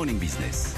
Morning Business.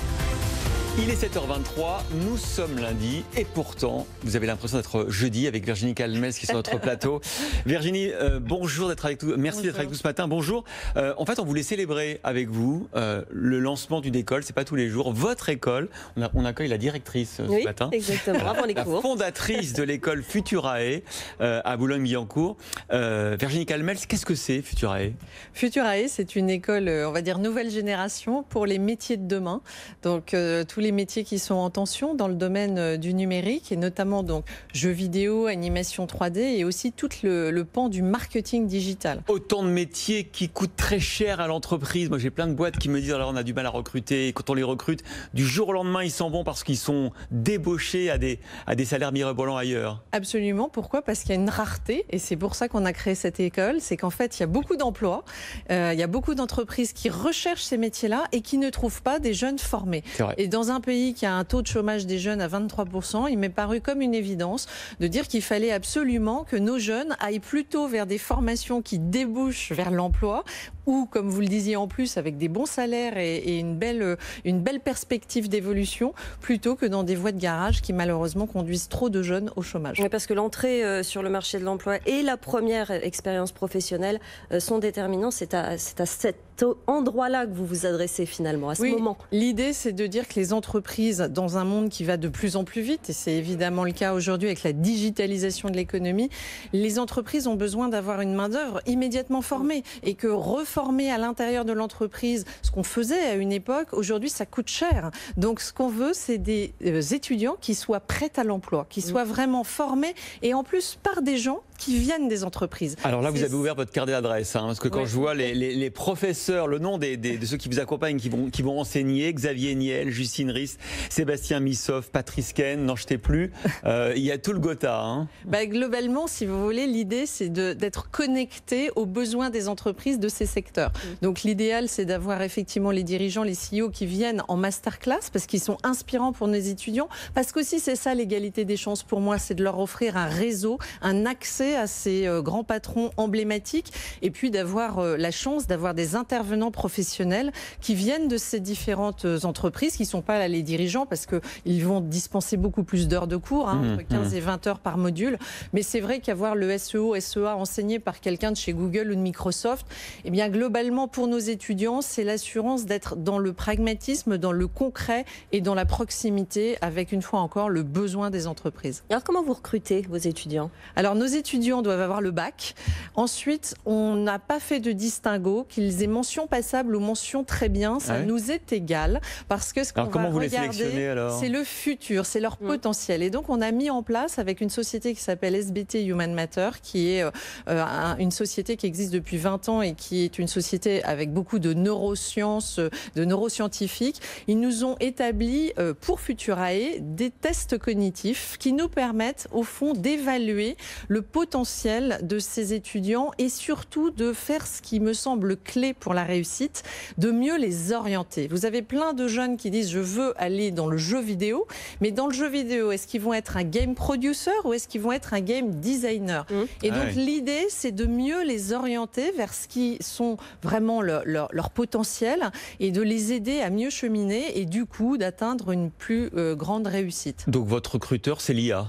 Il est 7h23, nous sommes lundi et pourtant, vous avez l'impression d'être jeudi avec Virginie Calmels qui est sur notre plateau. Virginie, bonjour d'être avec nous. Merci d'être avec nous ce matin. Bonjour. En fait, on voulait célébrer avec vous le lancement d'une école. C'est pas tous les jours. Votre école. On accueille la directrice ce matin. Exactement. Avant les cours. La fondatrice de l'école Futurae à Boulogne-Billancourt. Virginie Calmels, qu'est-ce que c'est Futurae? Futurae, c'est une école, on va dire nouvelle génération pour les métiers de demain. Donc tous les métiers qui sont en tension dans le domaine du numérique et notamment donc jeux vidéo, animation 3D et aussi tout le pan du marketing digital. Autant de métiers qui coûtent très cher à l'entreprise. Moi j'ai plein de boîtes qui me disent alors on a du mal à recruter. Et quand on les recrute, du jour au lendemain ils s'en vont parce qu'ils sont débauchés à des salaires mirobolants ailleurs. Absolument. Pourquoi? Parce qu'il y a une rareté et c'est pour ça qu'on a créé cette école. C'est qu'en fait il y a beaucoup d'emplois, il y a beaucoup d'entreprises qui recherchent ces métiers-là et qui ne trouvent pas des jeunes formés. Et dans un pays qui a un taux de chômage des jeunes à 23%, il m'est paru comme une évidence de dire qu'il fallait absolument que nos jeunes aillent plutôt vers des formations qui débouchent vers l'emploi ou, comme vous le disiez en plus, avec des bons salaires et une belle perspective d'évolution, plutôt que dans des voies de garage qui malheureusement conduisent trop de jeunes au chômage. Oui, parce que l'entrée sur le marché de l'emploi et la première expérience professionnelle sont déterminants. C'est à cet endroit-là que vous vous adressez finalement, à ce moment. L'idée, c'est de dire que les entreprises, dans un monde qui va de plus en plus vite, et c'est évidemment le cas aujourd'hui avec la digitalisation de l'économie, les entreprises ont besoin d'avoir une main-d'œuvre immédiatement formée et que reformer à l'intérieur de l'entreprise, ce qu'on faisait à une époque, aujourd'hui ça coûte cher. Donc ce qu'on veut, c'est des étudiants qui soient prêts à l'emploi, qui soient vraiment formés et en plus par des gens qui viennent des entreprises. Alors là, vous avez ouvert votre carte d'adresse, parce que quand je vois les professeurs, le nom de ceux qui vous accompagnent, qui vont enseigner, Xavier Niel, Justine Riss, Sébastien Missoff, Patrice Ken, n'en jetez plus, il y a tout le Gotha. Globalement, si vous voulez, l'idée, c'est d'être connecté aux besoins des entreprises de ces secteurs. Donc l'idéal, c'est d'avoir effectivement les dirigeants, les CEO qui viennent en masterclass, parce qu'ils sont inspirants pour nos étudiants, parce qu'aussi c'est ça l'égalité des chances pour moi, c'est de leur offrir un réseau, un accès à ces grands patrons emblématiques et puis d'avoir la chance d'avoir des intervenants professionnels qui viennent de ces différentes entreprises, qui ne sont pas là les dirigeants parce qu'ils vont dispenser beaucoup plus d'heures de cours, entre 15 et 20 heures par module. Mais c'est vrai qu'avoir le SEO, SEA enseigné par quelqu'un de chez Google ou de Microsoft, eh bien globalement pour nos étudiants, c'est l'assurance d'être dans le pragmatisme, dans le concret et dans la proximité avec une fois encore le besoin des entreprises. Alors comment vous recrutez vos étudiants? Alors nos étudiants doivent avoir le bac. Ensuite, on n'a pas fait de distinguo, qu'ils aient mention passable ou mention très bien, ça nous est égal, parce que ce qu'on va regarder, c'est le futur, c'est leur potentiel. Et donc, on a mis en place avec une société qui s'appelle SBT Human Matter, qui est une société qui existe depuis 20 ans et qui est une société avec beaucoup de neurosciences, de neuroscientifiques. Ils nous ont établi pour Futurae des tests cognitifs qui nous permettent au fond d'évaluer le potentiel de ces étudiants et surtout de faire ce qui me semble clé pour la réussite, de mieux les orienter. Vous avez plein de jeunes qui disent je veux aller dans le jeu vidéo, mais dans le jeu vidéo, est-ce qu'ils vont être un game producer ou est-ce qu'ils vont être un game designer? Et donc l'idée, c'est de mieux les orienter vers ce qui sont vraiment leur potentiel et de les aider à mieux cheminer et du coup d'atteindre une plus grande réussite. Donc votre recruteur, c'est l'IA?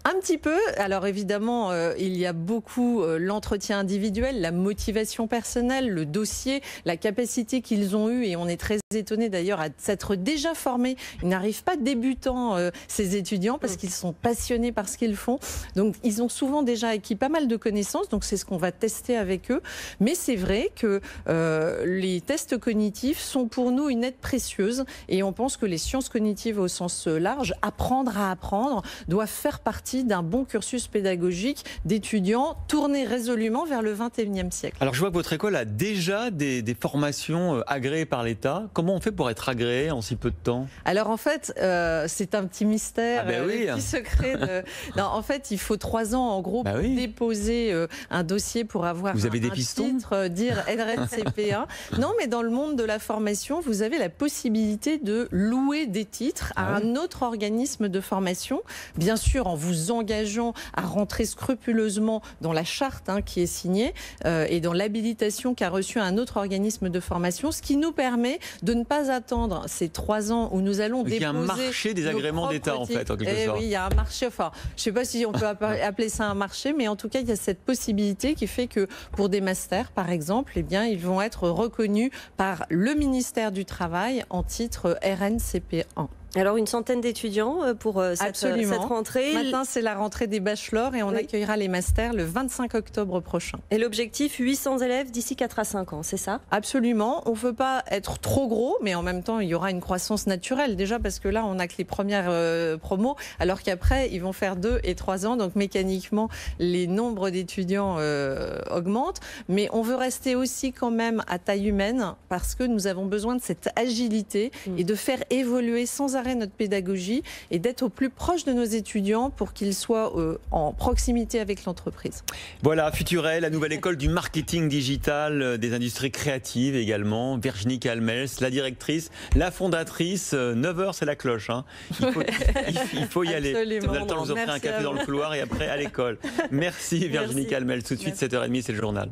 Un petit peu. Alors évidemment, il y a beaucoup l'entretien individuel, la motivation personnelle, le dossier, la capacité qu'ils ont eue et on est très étonnés d'ailleurs à s'être déjà formés. Ils n'arrivent pas débutants, ces étudiants, parce qu'ils sont passionnés par ce qu'ils font. Donc ils ont souvent déjà acquis pas mal de connaissances, donc c'est ce qu'on va tester avec eux. Mais c'est vrai que les tests cognitifs sont pour nous une aide précieuse et on pense que les sciences cognitives au sens large, apprendre à apprendre, doivent faire partie d'un bon cursus pédagogique d'étudiants tournés résolument vers le XXIe siècle. Alors je vois que votre école a déjà des formations agréées par l'État. Comment on fait pour être agréé en si peu de temps? Alors en fait, c'est un petit mystère, un petit secret. Non, en fait, il faut 3 ans en gros pour déposer un dossier pour avoir un titre, dire RNCP1. Non, mais dans le monde de la formation, vous avez la possibilité de louer des titres à un autre organisme de formation, bien sûr en vous nous engageons à rentrer scrupuleusement dans la charte qui est signée et dans l'habilitation qu'a reçue un autre organisme de formation, ce qui nous permet de ne pas attendre ces 3 ans où nous allons déposer. Il y a un marché des agréments d'État, en fait, en quelque sorte. Oui, il y a un marché. Enfin, je ne sais pas si on peut appeler ça un marché, mais en tout cas, il y a cette possibilité qui fait que pour des masters, par exemple, eh bien, ils vont être reconnus par le ministère du Travail en titre RNCP1. Alors, une centaine d'étudiants pour cette rentrée. Maintenant, c'est la rentrée des bachelors et on accueillera les masters le 25 octobre prochain. Et l'objectif, 800 élèves d'ici 4 à 5 ans, c'est ça? Absolument. On ne veut pas être trop gros, mais en même temps, il y aura une croissance naturelle. Déjà parce que là, on n'a que les premières promos, alors qu'après, ils vont faire 2 et 3 ans. Donc, mécaniquement, les nombres d'étudiants augmentent. Mais on veut rester aussi quand même à taille humaine parce que nous avons besoin de cette agilité et de faire évoluer sans arrêt notre pédagogie et d'être au plus proche de nos étudiants pour qu'ils soient en proximité avec l'entreprise. Voilà, Futurel, la nouvelle école du marketing digital, des industries créatives également. Virginie Calmels, la directrice, la fondatrice. 9h, c'est la cloche. Il faut y aller. Vous avez le temps de vous offrir un café dans le couloir et après à l'école. Merci Virginie Calmels. Tout de suite, 7h30, c'est le journal.